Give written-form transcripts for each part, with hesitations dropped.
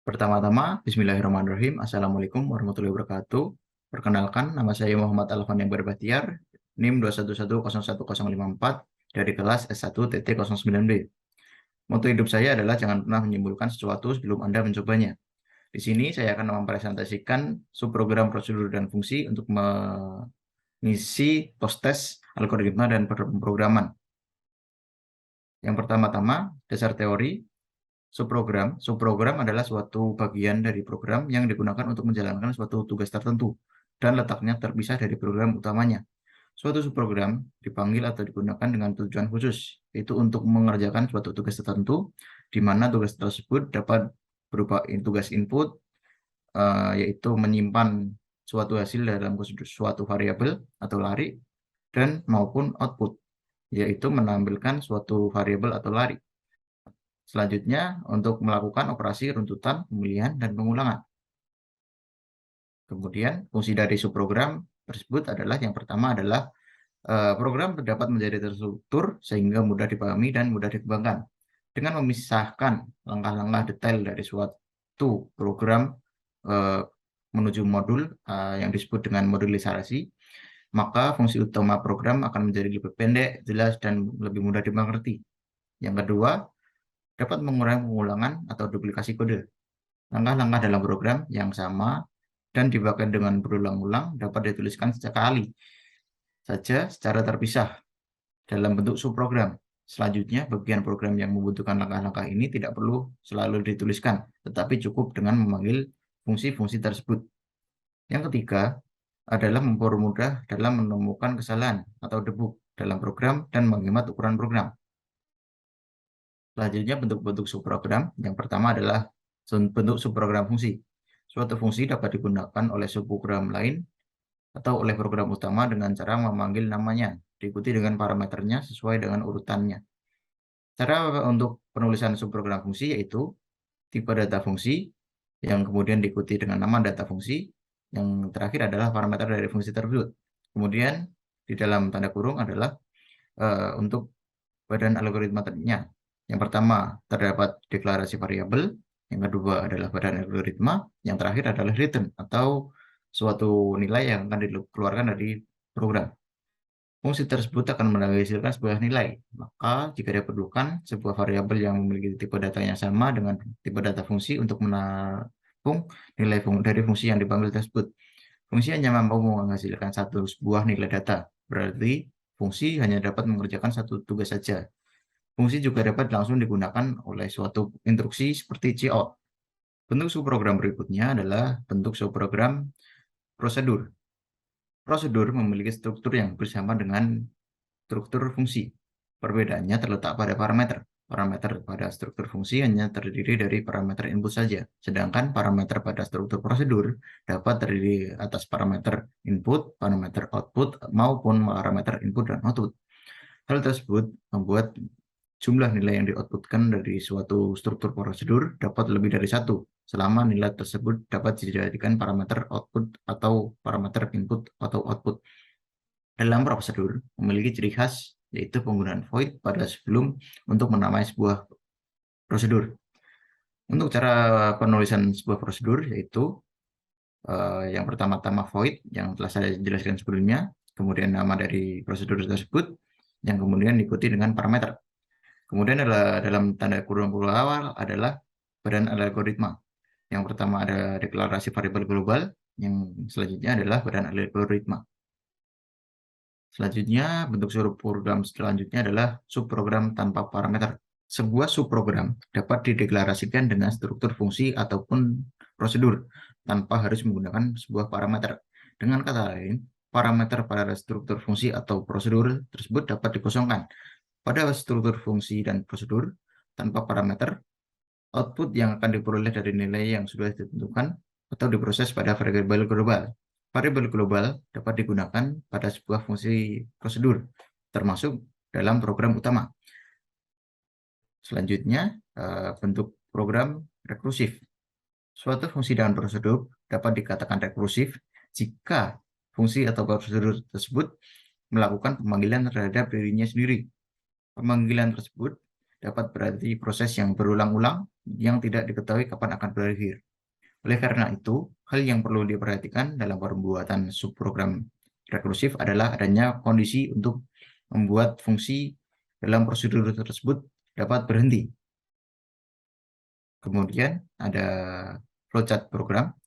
Pertama-tama, Bismillahirrahmanirrahim. Assalamualaikum warahmatullahi wabarakatuh. Perkenalkan, nama saya Muhammad Alfan yang Berbahtiar, NIM 211011054 dari kelas S1 TT09B. Moto hidup saya adalah jangan pernah menyimpulkan sesuatu sebelum Anda mencobanya. Di sini saya akan mempresentasikan subprogram prosedur dan fungsi untuk mengisi post-test algoritma dan pemrograman. Yang pertama-tama, dasar teori. Subprogram adalah suatu bagian dari program yang digunakan untuk menjalankan suatu tugas tertentu dan letaknya terpisah dari program utamanya. Suatu subprogram dipanggil atau digunakan dengan tujuan khusus, yaitu untuk mengerjakan suatu tugas tertentu, di mana tugas tersebut dapat berupa tugas input, yaitu menyimpan suatu hasil dalam suatu variabel atau lari, dan maupun output, yaitu menampilkan suatu variabel atau lari. Selanjutnya, untuk melakukan operasi runtutan, pemilihan, dan pengulangan. Kemudian, fungsi dari subprogram tersebut adalah yang pertama adalah program dapat menjadi terstruktur sehingga mudah dipahami dan mudah dikembangkan. Dengan memisahkan langkah-langkah detail dari suatu program menuju modul yang disebut dengan modulisasi, maka fungsi utama program akan menjadi lebih pendek, jelas, dan lebih mudah dimengerti. Yang kedua, dapat mengurangi pengulangan atau duplikasi kode. Langkah-langkah dalam program yang sama dan dipakai dengan berulang-ulang dapat dituliskan sekali saja secara terpisah dalam bentuk subprogram. Selanjutnya, bagian program yang membutuhkan langkah-langkah ini tidak perlu selalu dituliskan, tetapi cukup dengan memanggil fungsi-fungsi tersebut. Yang ketiga adalah mempermudah dalam menemukan kesalahan atau debug dalam program dan menghemat ukuran program. Selanjutnya, bentuk-bentuk subprogram. Yang pertama adalah bentuk subprogram fungsi. Suatu fungsi dapat digunakan oleh subprogram lain atau oleh program utama dengan cara memanggil namanya, diikuti dengan parameternya sesuai dengan urutannya. Cara untuk penulisan subprogram fungsi yaitu tipe data fungsi, yang kemudian diikuti dengan nama data fungsi, yang terakhir adalah parameter dari fungsi tersebut. Kemudian di dalam tanda kurung adalah untuk badan algoritmanya. Yang pertama terdapat deklarasi variabel, yang kedua adalah badan algoritma, yang terakhir adalah return atau suatu nilai yang akan dikeluarkan dari program. Fungsi tersebut akan menghasilkan sebuah nilai. Maka jika diperlukan sebuah variabel yang memiliki tipe datanya sama dengan tipe data fungsi untuk menampung nilai dari fungsi yang dipanggil tersebut. Fungsi hanya mampu menghasilkan satu buah nilai data. Berarti fungsi hanya dapat mengerjakan satu tugas saja. Fungsi juga dapat langsung digunakan oleh suatu instruksi seperti cout. Bentuk subprogram berikutnya adalah bentuk subprogram prosedur. Prosedur memiliki struktur yang bersama dengan struktur fungsi. Perbedaannya terletak pada parameter. Parameter pada struktur fungsi hanya terdiri dari parameter input saja, sedangkan parameter pada struktur prosedur dapat terdiri atas parameter input, parameter output, maupun parameter input dan output. Hal tersebut membuat jumlah nilai yang di-outputkan dari suatu struktur prosedur dapat lebih dari satu, selama nilai tersebut dapat dijadikan parameter output atau parameter input atau output. Dalam prosedur memiliki ciri khas, yaitu penggunaan void pada sebelum untuk menamai sebuah prosedur. Untuk cara penulisan sebuah prosedur yaitu yang pertama-tama void yang telah saya jelaskan sebelumnya, kemudian nama dari prosedur tersebut, yang kemudian diikuti dengan parameter. Kemudian dalam tanda kurung awal adalah badan algoritma. Yang pertama ada deklarasi variabel global, yang selanjutnya adalah badan algoritma. Selanjutnya, bentuk subprogram selanjutnya adalah subprogram tanpa parameter. Sebuah subprogram dapat dideklarasikan dengan struktur fungsi ataupun prosedur tanpa harus menggunakan sebuah parameter. Dengan kata lain, parameter pada struktur fungsi atau prosedur tersebut dapat dikosongkan. Pada struktur fungsi dan prosedur tanpa parameter, output yang akan diperoleh dari nilai yang sudah ditentukan atau diproses pada variabel global. Variabel global dapat digunakan pada sebuah fungsi prosedur, termasuk dalam program utama. Selanjutnya, bentuk program rekursif. Suatu fungsi dan prosedur dapat dikatakan rekursif jika fungsi atau prosedur tersebut melakukan pemanggilan terhadap dirinya sendiri. Pemanggilan tersebut dapat berarti proses yang berulang-ulang yang tidak diketahui kapan akan berakhir. Oleh karena itu, hal yang perlu diperhatikan dalam pembuatan subprogram rekursif adalah adanya kondisi untuk membuat fungsi dalam prosedur tersebut dapat berhenti. Kemudian ada flowchart program.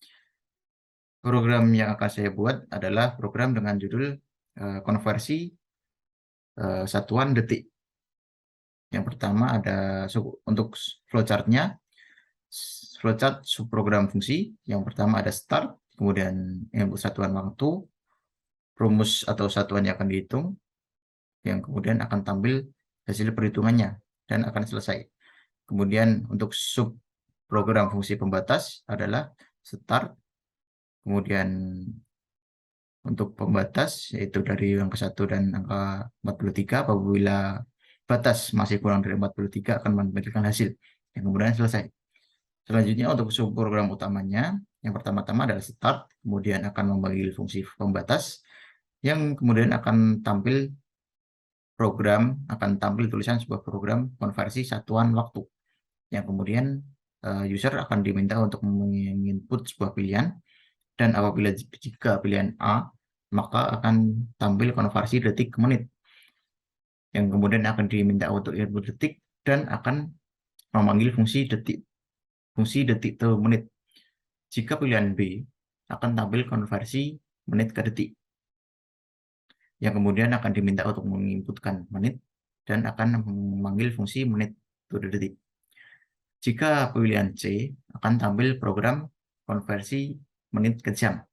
Program yang akan saya buat adalah program dengan judul konversi satuan detik. Yang pertama ada untuk flowchart-nya, flowchart subprogram fungsi. Yang pertama ada start, kemudian input satuan waktu, rumus atau satuan yang akan dihitung, yang kemudian akan tampil hasil perhitungannya dan akan selesai. Kemudian untuk subprogram fungsi pembatas adalah start, kemudian untuk pembatas yaitu dari angka 1 dan angka 43, apabila batas masih kurang dari 43 akan memberikan hasil yang kemudian selesai. Selanjutnya untuk subprogram utamanya, yang pertama-tama adalah start, kemudian akan memanggil fungsi pembatas, yang kemudian akan tampil tulisan sebuah program konversi satuan waktu, yang kemudian user akan diminta untuk menginput sebuah pilihan, dan apabila jika pilihan A, maka akan tampil konversi detik ke menit, yang kemudian akan diminta untuk input detik dan akan memanggil fungsi detik ke menit. Jika pilihan B, akan tampil konversi menit ke detik, yang kemudian akan diminta untuk menginputkan menit dan akan memanggil fungsi menit ke detik. Jika pilihan C, akan tampil program konversi menit ke jam,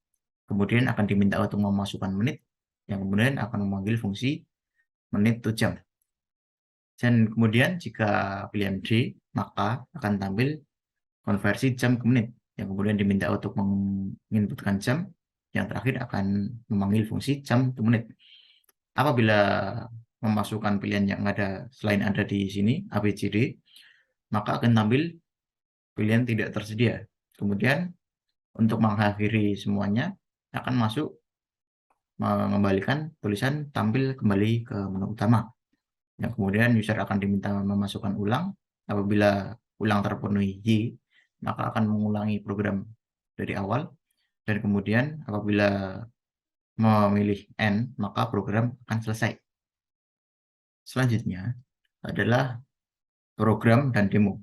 kemudian akan diminta untuk memasukkan menit, yang kemudian akan memanggil fungsi menit ke jam. Dan kemudian jika pilihan D, maka akan tampil konversi jam ke menit, yang kemudian diminta untuk menginputkan jam, yang terakhir akan memanggil fungsi jam ke menit. Apabila memasukkan pilihan yang ada selain ada di sini, A, B, C, D, maka akan tampil pilihan tidak tersedia. Kemudian untuk mengakhiri semuanya akan masuk mengembalikan tulisan tampil kembali ke menu utama, yang kemudian user akan diminta memasukkan ulang. Apabila ulang terpenuhi Y, maka akan mengulangi program dari awal, dan kemudian apabila memilih N, maka program akan selesai. Selanjutnya adalah program dan demo.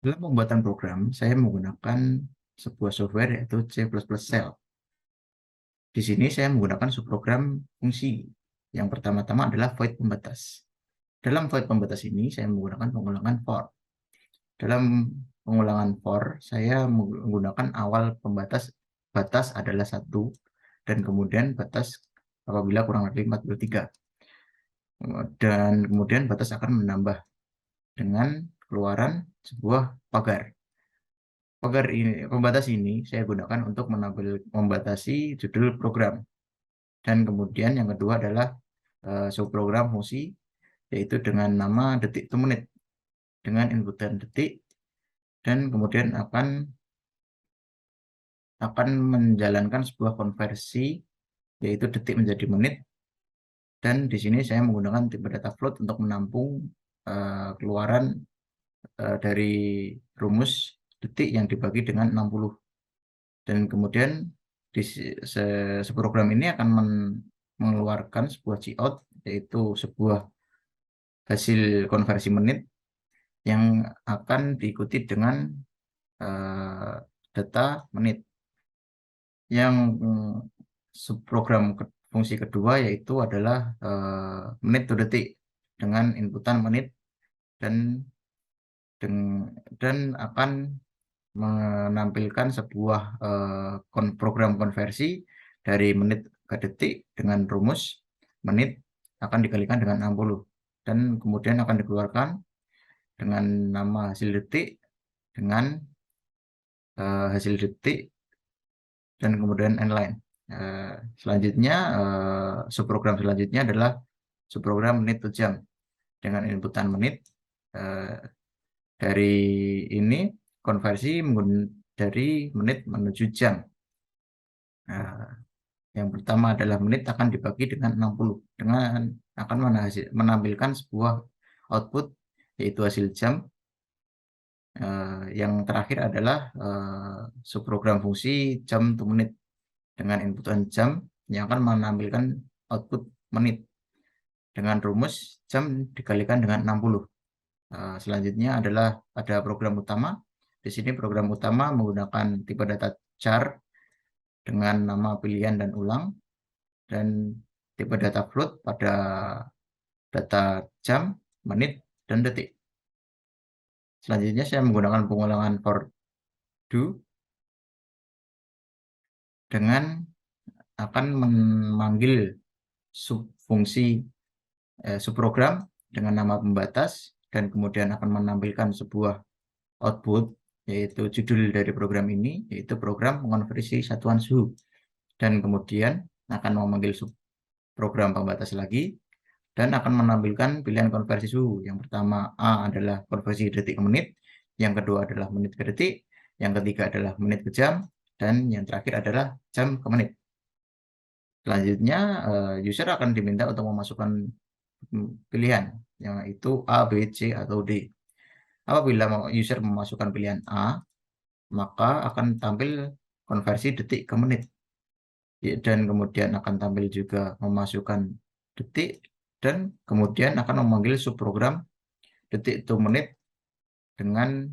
Dalam pembuatan program, saya menggunakan sebuah software yaitu C++ Shell. Di sini saya menggunakan subprogram fungsi. Yang pertama-tama adalah void pembatas. Dalam void pembatas ini, saya menggunakan pengulangan for. Dalam pengulangan for, saya menggunakan awal pembatas batas adalah 1, dan kemudian batas apabila kurang dari 43. Dan kemudian batas akan menambah dengan keluaran sebuah pagar. Pembatas ini saya gunakan untuk membatasi judul program. Dan kemudian yang kedua adalah subprogram fungsi, yaitu dengan nama detik to menit, dengan inputan detik, dan kemudian akan menjalankan sebuah konversi, yaitu detik menjadi menit. Dan di sini saya menggunakan tipe data float untuk menampung keluaran dari rumus detik yang dibagi dengan 60. Dan kemudian di seprogram ini akan mengeluarkan sebuah cout, yaitu sebuah hasil konversi menit yang akan diikuti dengan data menit. Yang subprogram fungsi kedua yaitu adalah menit to detik dengan inputan menit, dan akan menampilkan sebuah program konversi dari menit ke detik dengan rumus menit akan dikalikan dengan 60, dan kemudian akan dikeluarkan dengan nama hasil detik dengan hasil detik dan kemudian n-line. Selanjutnya subprogram selanjutnya adalah subprogram menit to jam dengan inputan menit. Dari ini konversi dari menit menuju jam. Yang pertama adalah menit akan dibagi dengan 60, dengan akan menampilkan sebuah output, yaitu hasil jam. Yang terakhir adalah subprogram fungsi jam to menit dengan inputan jam yang akan menampilkan output menit dengan rumus jam dikalikan dengan 60. Selanjutnya adalah ada program utama. Di sini program utama menggunakan tipe data char dengan nama pilihan dan ulang, dan tipe data float pada data jam, menit, dan detik. Selanjutnya saya menggunakan pengulangan for do dengan akan memanggil subfungsi subprogram dengan nama pembatas, dan kemudian akan menampilkan sebuah output, yaitu judul dari program ini, yaitu program mengonversi satuan suhu. Dan kemudian akan memanggil subprogram pembatas lagi, dan akan menampilkan pilihan konversi suhu. Yang pertama A adalah konversi detik ke menit, yang kedua adalah menit ke detik, yang ketiga adalah menit ke jam, dan yang terakhir adalah jam ke menit. Selanjutnya user akan diminta untuk memasukkan pilihan, yaitu A, B, C, atau D. Apabila user memasukkan pilihan A, maka akan tampil konversi detik ke menit, dan kemudian akan tampil juga memasukkan detik, dan kemudian akan memanggil subprogram detik to menit dengan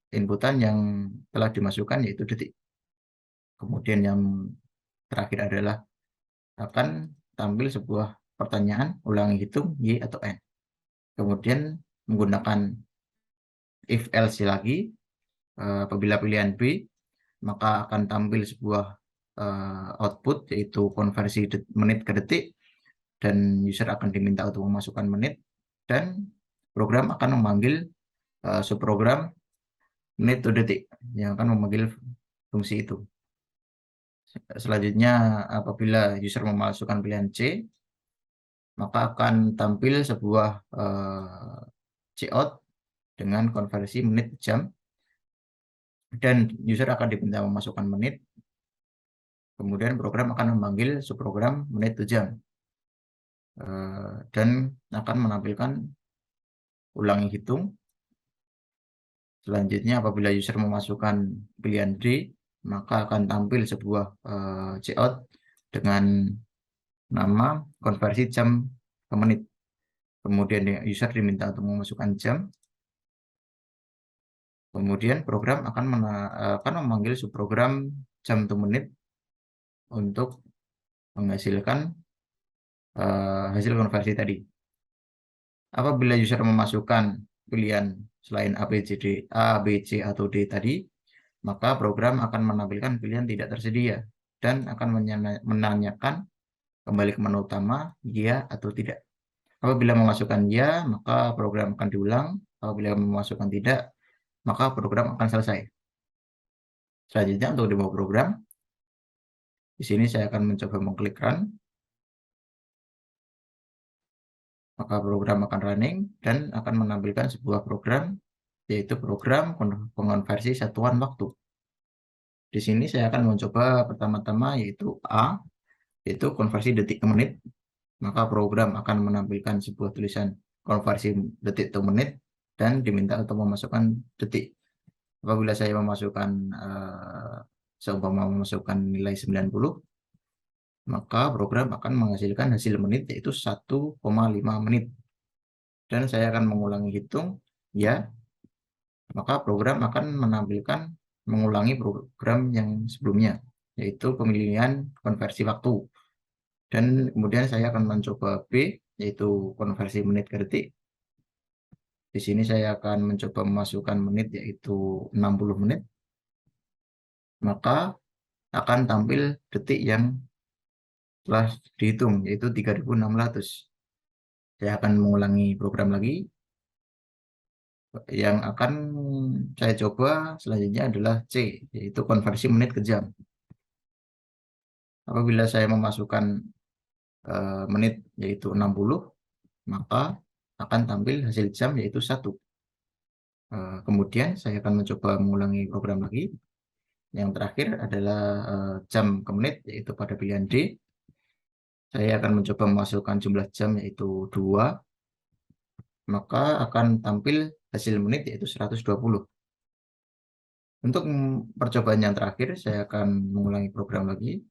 inputan yang telah dimasukkan, yaitu detik. Kemudian yang terakhir adalah akan tampil sebuah pertanyaan, ulangi hitung Y atau N. Kemudian menggunakan if else lagi, apabila pilihan B, maka akan tampil sebuah output, yaitu konversi menit ke detik, dan user akan diminta untuk memasukkan menit, dan program akan memanggil subprogram menit to detik yang akan memanggil fungsi itu. Selanjutnya, apabila user memasukkan pilihan C, maka akan tampil sebuah cout dengan konversi menit jam, dan user akan diminta memasukkan menit. Kemudian program akan memanggil subprogram menit to jam, dan akan menampilkan ulangi hitung. Selanjutnya, apabila user memasukkan pilihan D, maka akan tampil sebuah cout dengan nama konversi jam ke menit. Kemudian user diminta untuk memasukkan jam. Kemudian program akan memanggil subprogram jam to menit untuk menghasilkan hasil konversi tadi. Apabila user memasukkan pilihan selain A, B, C, atau D tadi, maka program akan menampilkan pilihan tidak tersedia dan akan menanyakan kembali ke menu utama ya atau tidak. Apabila memasukkan ya, maka program akan diulang. Apabila memasukkan tidak, maka program akan selesai. Selanjutnya, untuk demo program, di sini saya akan mencoba mengklik run. Maka program akan running dan akan menampilkan sebuah program, yaitu program pengonversi satuan waktu. Di sini saya akan mencoba pertama-tama yaitu A, yaitu konversi detik ke menit. Maka program akan menampilkan sebuah tulisan konversi detik ke menit dan diminta untuk memasukkan detik. Apabila saya memasukkan seumpama memasukkan nilai 90, maka program akan menghasilkan hasil menit, yaitu 1,5 menit. Dan saya akan mengulangi hitung ya, maka program akan menampilkan mengulangi program yang sebelumnya, yaitu pemilihan konversi waktu. Dan kemudian saya akan mencoba B, yaitu konversi menit ke detik. Di sini saya akan mencoba memasukkan menit, yaitu 60 menit. Maka akan tampil detik yang telah dihitung, yaitu 3600. Saya akan mengulangi program lagi. Yang akan saya coba selanjutnya adalah C, yaitu konversi menit ke jam. Apabila saya memasukkan menit, yaitu 60, maka akan tampil hasil jam, yaitu 1. Kemudian saya akan mencoba mengulangi program lagi. Yang terakhir adalah jam ke menit, yaitu pada pilihan D. Saya akan mencoba memasukkan jumlah jam, yaitu 2. maka akan tampil hasil menit yaitu 120. Untuk percobaan yang terakhir, saya akan mengulangi program lagi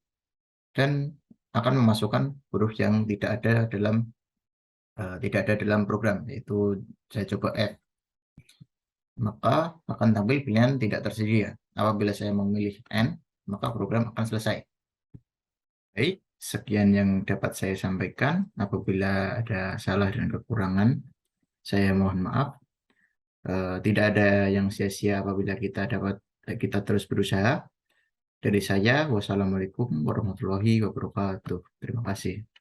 dan akan memasukkan huruf yang tidak ada dalam program, yaitu saya coba F. Maka akan tampil pilihan tidak tersedia. Apabila saya memilih N, maka program akan selesai. Baik, sekian yang dapat saya sampaikan. Apabila ada salah dan kekurangan, saya mohon maaf. Tidak ada yang sia-sia apabila kita terus berusaha. Dari saya, wassalamualaikum warahmatullahi wabarakatuh. Terima kasih.